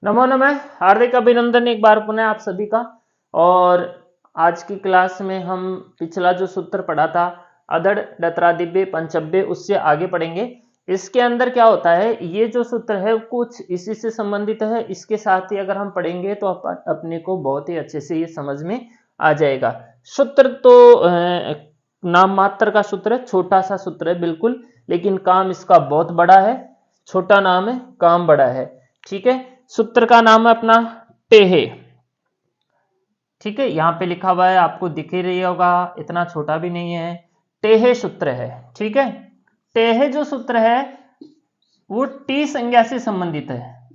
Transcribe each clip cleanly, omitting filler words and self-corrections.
नमो नमः, हार्दिक अभिनंदन एक बार पुनः आप सभी का। और आज की क्लास में हम पिछला जो सूत्र पढ़ा था अदड़ डत्रादिव्य पंचव्य उससे आगे पढ़ेंगे। इसके अंदर क्या होता है, ये जो सूत्र है कुछ इसी से संबंधित है। इसके साथ ही अगर हम पढ़ेंगे तो अपने को बहुत ही अच्छे से ये समझ में आ जाएगा। सूत्र तो नाम मात्र का सूत्र है, छोटा सा सूत्र है बिल्कुल, लेकिन काम इसका बहुत बड़ा है। छोटा नाम है, काम बड़ा है। ठीक है, सूत्र का नाम है अपना टेहे। ठीक है, यहां पे लिखा हुआ है, आपको दिख ही रही होगा, इतना छोटा भी नहीं है। टेहे सूत्र है। ठीक है, टेहे जो सूत्र है वो टी संज्ञा से संबंधित है।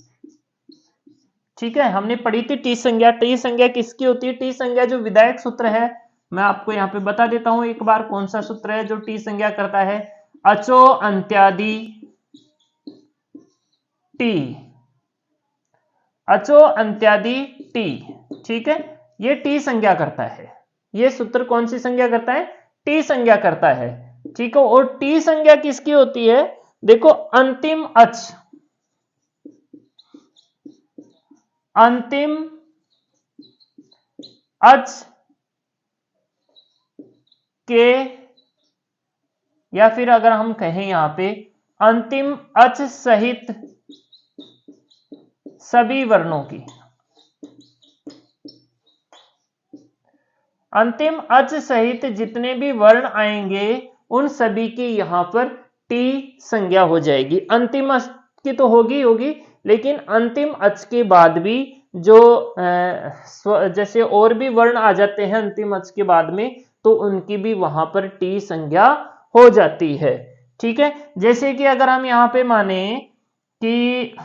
ठीक है, हमने पढ़ी थी टी संज्ञा। टी संज्ञा किसकी होती है? टी संज्ञा जो विधायक सूत्र है, मैं आपको यहां पे बता देता हूं एक बार कौन सा सूत्र है जो टी संज्ञा करता है। अचो अंत्यादि टी, अचो अंत्यादि टी। ठीक है, ये टी संज्ञा करता है। ये सूत्र कौन सी संज्ञा करता है? टी संज्ञा करता है। ठीक है, और टी संज्ञा किसकी होती है? देखो, अंतिम अच, अंतिम अच के, या फिर अगर हम कहें यहां पे अंतिम अच सहित सभी वर्णों की, अंतिम अच सहित जितने भी वर्ण आएंगे उन सभी की यहां पर टी संज्ञा हो जाएगी। अंतिम अच की तो होगी होगी, लेकिन अंतिम अच के बाद भी जो जैसे और भी वर्ण आ जाते हैं अंतिम अच के बाद में, तो उनकी भी वहां पर टी संज्ञा हो जाती है। ठीक है, जैसे कि अगर हम यहां पे माने कि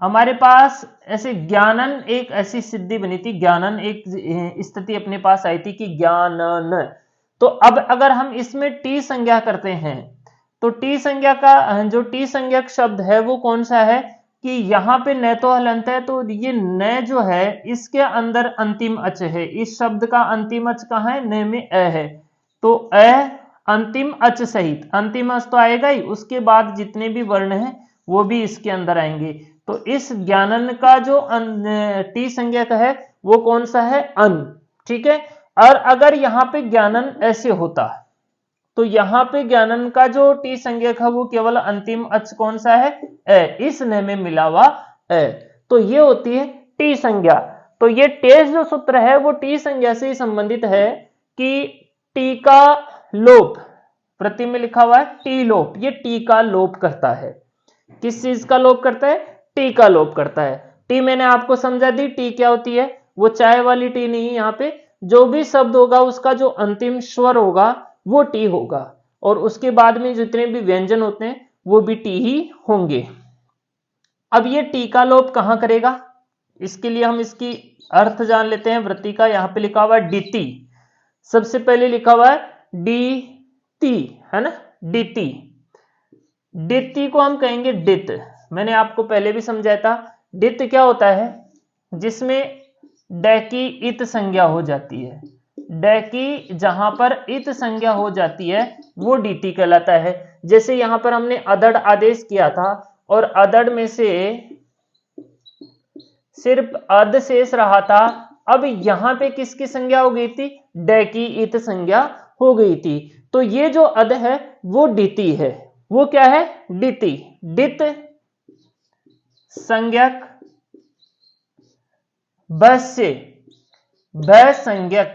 हमारे पास ऐसे ज्ञानन, एक ऐसी सिद्धि बनी थी, ज्ञानन एक स्थिति अपने पास आई थी कि ज्ञानन। तो अब अगर हम इसमें टी संज्ञा करते हैं तो टी संज्ञा का जो टी संज्ञक शब्द है वो कौन सा है कि यहां पे न तो हलंत है, तो ये न जो है इसके अंदर अंतिम अच है। इस शब्द का अंतिम अच कहां है? न में अ है, तो अ अंतिम अच सहित, अंतिम अच तो आएगा ही, उसके बाद जितने भी वर्ण हैं वो भी इसके अंदर आएंगे। तो इस ज्ञानन का जो टी संज्ञक है वो कौन सा है? अन। ठीक है, और अगर यहां पे ज्ञानन ऐसे होता तो यहां पे ज्ञानन का जो टी संज्ञक है वो केवल अंतिम अच कौन सा है? ए, इस न में मिला हुआ ए। तो ये होती है टी संज्ञा। तो ये टेस जो सूत्र है वो टी संज्ञा से संबंधित है कि टी का लोप, प्रति में लिखा हुआ है टी लोप, ये टी का लोप करता है। किस चीज का लोप करता है? टी का लोप करता है। टी मैंने आपको समझा दी, टी क्या होती है, वो चाय वाली टी नहीं है। यहाँ पे जो भी शब्द होगा उसका जो अंतिम स्वर होगा वो टी होगा, और उसके बाद में जितने भी व्यंजन होते हैं वो भी टी ही होंगे। अब ये टी का लोप कहां करेगा, इसके लिए हम इसकी अर्थ जान लेते हैं। वृत्ति का यहां पे लिखा हुआ है डीटी, सबसे पहले लिखा हुआ है डी टी, है ना, डीटी। डिति को हम कहेंगे डित। मैंने आपको पहले भी समझाया था, डित क्या होता है? जिसमें डै की इत संज्ञा हो जाती है। डै की जहां पर इत संज्ञा हो जाती है वो डीटी कहलाता है। जैसे यहां पर हमने अदड़ आदेश किया था और अदड़ में से सिर्फ अद शेष रहा था। अब यहां पे किसकी संज्ञा हो गई थी? डै की इत संज्ञा हो गई थी। तो ये जो अद है वो डीटी है। वो क्या है? डिति। डित संज्ञक बस्य भ संज्ञक,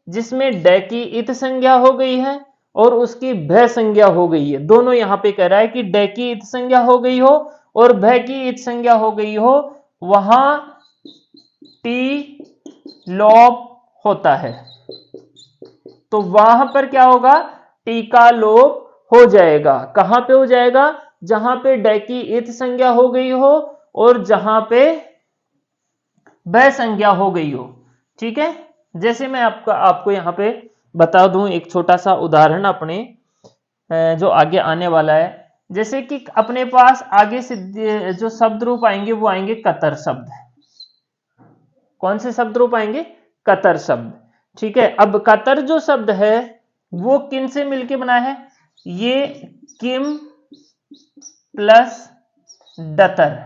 जिसमें डै की इत संज्ञा हो गई है और उसकी भ संज्ञा हो गई है। दोनों यहां पे कह रहा है कि डै की इत संज्ञा हो गई हो और भ की इत संज्ञा हो गई हो, वहां टी लोप होता है। तो वहां पर क्या होगा? टी का लोप हो जाएगा। कहां पे हो जाएगा? जहां पे डै की इत संज्ञा हो गई हो और जहां पे ब संज्ञा हो गई हो। ठीक है, जैसे मैं आपको यहां पे बता दूं एक छोटा सा उदाहरण अपने जो आगे आने वाला है। जैसे कि अपने पास आगे से जो शब्द रूप आएंगे वो आएंगे कतर शब्द। कौन से शब्द रूप आएंगे? कतर शब्द। ठीक है, अब कतर जो शब्द है वो किन से मिलके बना है? ये किम प्लस डतर।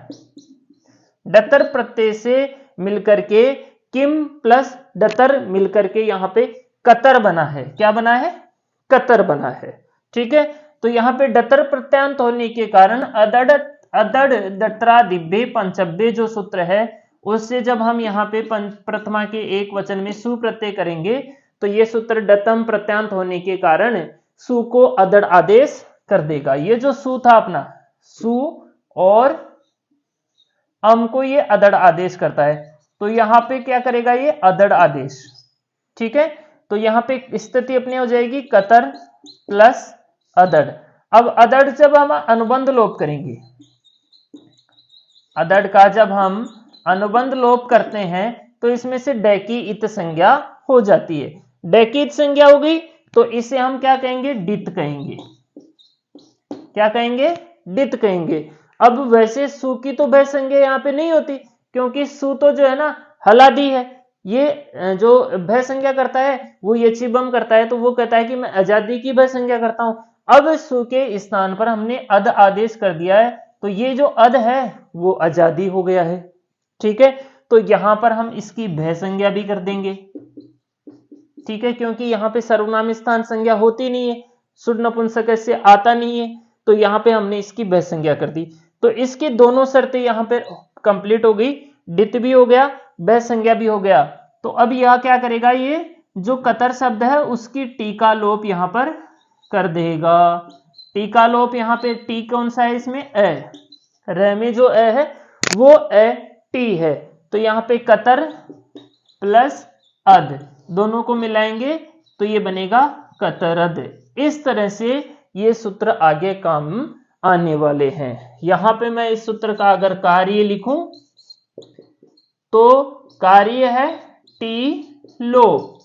डतर प्रत्यय से मिलकर के किम प्लस डतर मिलकर के यहां पे कतर बना है। क्या बना है? कतर बना है। ठीक है, तो यहां पे डतर प्रत्यांत होने के कारण अदड़ अदड़ दत्रादिभ्य पंचभ्य जो सूत्र है उससे जब हम यहाँ पे प्रथमा के एक वचन में सु प्रत्यय करेंगे तो ये सूत्र डतम प्रत्यांत होने के कारण सु को अदड़ आदेश कर देगा। ये जो सु था अपना, सु और अम को ये अदड़ आदेश करता है, तो यहां पे क्या करेगा? ये अदड़ आदेश। ठीक है, तो यहां पे स्थिति अपनी हो जाएगी कतर प्लस अदड़। अब अदड़ जब हम अनुबंध लोप करेंगे, अदड़ का जब हम अनुबंध लोप करते हैं तो इसमें से डैकी इत संज्ञा हो जाती है। डैकी इत संज्ञा हो गई तो इसे हम क्या कहेंगे? डित कहेंगे। क्या कहेंगे? डित कहेंगे। अब वैसे सु की तो भय संज्ञा यहाँ पे नहीं होती क्योंकि सु तो जो है ना हलादी है, ये जो भय संज्ञा करता है वो यचिबम करता है, तो वो कहता है कि मैं आजादी की भय संज्ञा करता हूं। अब सु के स्थान पर हमने अद आदेश कर दिया है तो ये जो अद है वो आजादी हो गया है। ठीक है, तो यहां पर हम इसकी भय संज्ञा भी कर देंगे। ठीक है, क्योंकि यहां पे सर्वनाम स्थान संज्ञा होती नहीं है, शुद्ध नपुंसक से आता नहीं है, तो यहां पे हमने इसकी भय संज्ञा कर दी। तो इसकी दोनों शर्तें यहां पे कंप्लीट हो गई, डित भी हो गया, भय संज्ञा भी हो गया। तो अब यह क्या करेगा? ये जो कतर शब्द है उसकी टीका लोप यहां पर कर देगा। टीका लोप यहाँ पे टी कौन सा है? इसमें ए, र में जो ए है वो ए टी है, तो यहाँ पे कतर प्लस अद दोनों को मिलाएंगे तो ये बनेगा कतरद। इस तरह से ये सूत्र आगे काम आने वाले हैं। यहां पे मैं इस सूत्र का अगर कार्य लिखूं तो कार्य है टी लोप।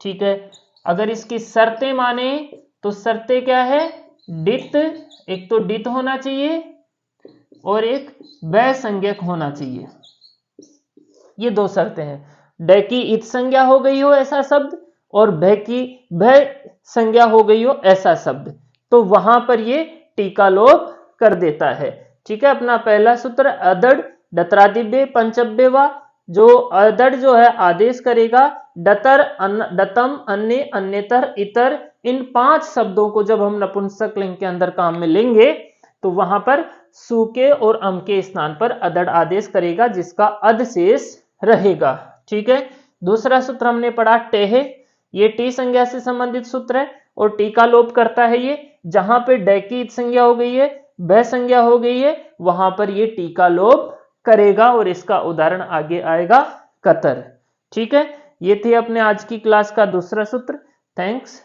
ठीक है, अगर इसकी शर्तें माने तो शर्तें क्या है? डित, एक तो डित होना चाहिए और एक वै संज्ञक होना चाहिए। ये दो शर्तें हैं। डै की इत संज्ञा हो गई हो ऐसा शब्द और भय की भय संज्ञा हो गई हो ऐसा शब्द, तो वहां पर ये टीका लोप कर देता है। ठीक है, अपना पहला सूत्र अदड़ डतरादिभ्य पंचभ्य वा, जो अदड़ जो है आदेश करेगा डतर डतम अन्य अन्यतर इतर, इन 5 शब्दों को जब हम नपुंसक लिंग के अंदर काम में लेंगे तो वहां पर सु के और अम के स्थान पर अदड़ आदेश करेगा जिसका अद शेष रहेगा। ठीक है, दूसरा सूत्र हमने पढ़ा टेह, ये टी संज्ञा से संबंधित सूत्र है और टीका लोप करता है। ये जहां पे डै की संज्ञा हो गई है, भय संज्ञा हो गई है, वहां पर ये टीका लोप करेगा और इसका उदाहरण आगे आएगा कतर। ठीक है, ये थे अपने आज की क्लास का दूसरा सूत्र। थैंक्स।